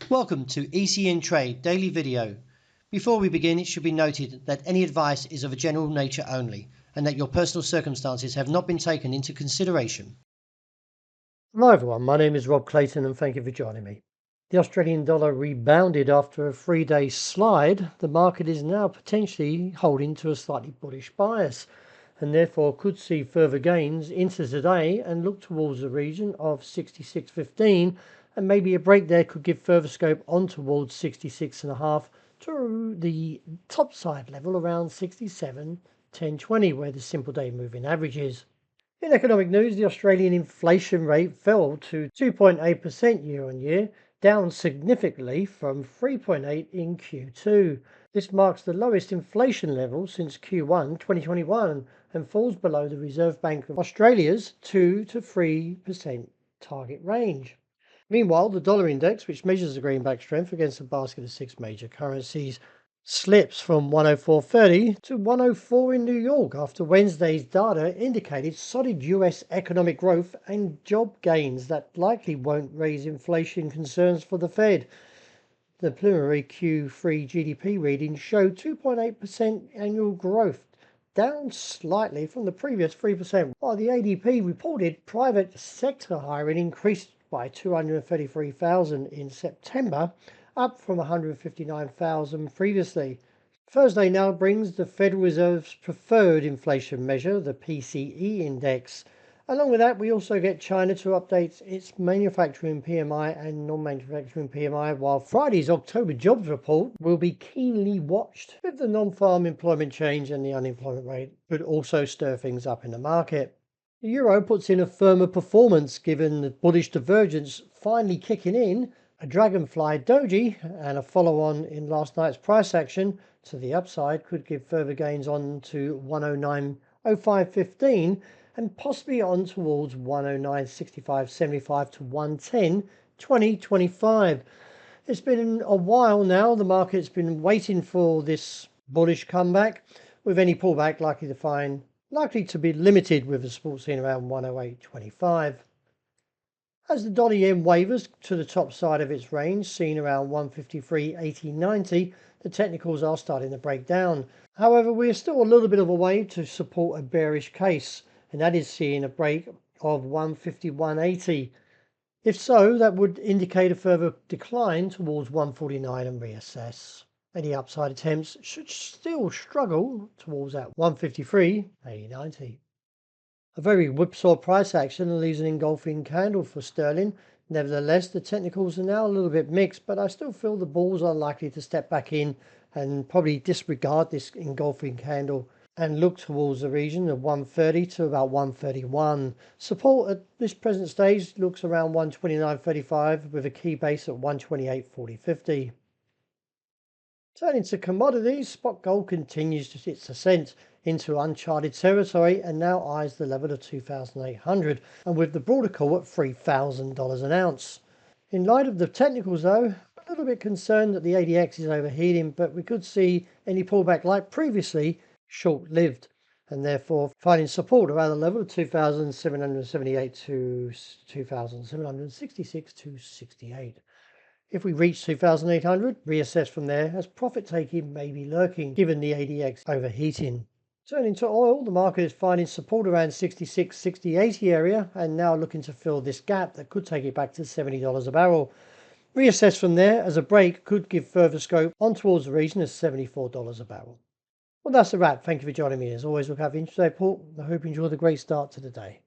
Welcome to ECN Trade Daily Video. Before we begin, it should be noted that any advice is of a general nature only and that your personal circumstances have not been taken into consideration. Hello everyone, my name is Rob Clayton and thank you for joining me. The Australian dollar rebounded after a 3-day slide. The market is now potentially holding to a slightly bullish bias and therefore could see further gains into today and look towards the region of 66.15, and maybe a break there could give further scope on towards 66.5 to the top side level around 67.1020 where the simple day moving average is. In economic news, the Australian inflation rate fell to 2.8% year on year, down significantly from 3.8% in Q2. This marks the lowest inflation level since Q1 2021 and falls below the Reserve Bank of Australia's 2 to 3% target range. Meanwhile, the dollar index, which measures the greenback strength against a basket of 6 major currencies, slips from 104.30 to 104 in New York after Wednesday's data indicated solid US economic growth and job gains that likely won't raise inflation concerns for the Fed. The preliminary Q3 GDP reading showed 2.8% annual growth, down slightly from the previous 3%, while the ADP reported private sector hiring increased by 233,000 in September, up from 159,000 previously. Thursday now brings the Federal Reserve's preferred inflation measure, the PCE index. Along with that, we also get China to update its manufacturing PMI and non-manufacturing PMI, while Friday's October jobs report will be keenly watched, with the non-farm employment change and the unemployment rate could also stir things up in the market. The euro puts in a firmer performance given the bullish divergence finally kicking in, a dragonfly doji and a follow-on in last night's price action to the upside could give further gains on to 109.0515 and possibly on towards 109.6575 to 110.2025. It's been a while now. The market's been waiting for this bullish comeback, with any pullback likely to be limited with a support seen around 108.25. As the dollar yen wavers to the top side of its range, seen around 153.8090, the technicals are starting to break down. However, we are still a little bit of a way to support a bearish case, and that is seeing a break of 151.80. If so, that would indicate a further decline towards 149 and reassess. Any upside attempts should still struggle towards that 153.8090. A very whipsaw price action leaves an engulfing candle for sterling. Nevertheless, the technicals are now a little bit mixed, but I still feel the bulls are likely to step back in and probably disregard this engulfing candle and look towards the region of 130 to about 131. Support at this present stage looks around 129.35 with a key base at 128.4050. Turning to commodities, spot gold continues its ascent into uncharted territory and now eyes the level of 2,800, and with the broader call at $3,000 an ounce. In light of the technicals though, a little bit concerned that the ADX is overheating, but we could see any pullback like previously short-lived, and therefore finding support around the level of 2,778 to 2,766 to 68. If we reach 2,800, reassess from there as profit taking may be lurking given the ADX overheating. Turning to oil, the market is finding support around 66, 60, 80 area and now looking to fill this gap that could take it back to $70 a barrel. Reassess from there as a break could give further scope on towards the region of $74 a barrel. Well, that's a wrap. Thank you for joining me. As always, look out for intraday report. I hope you enjoy the great start to the day.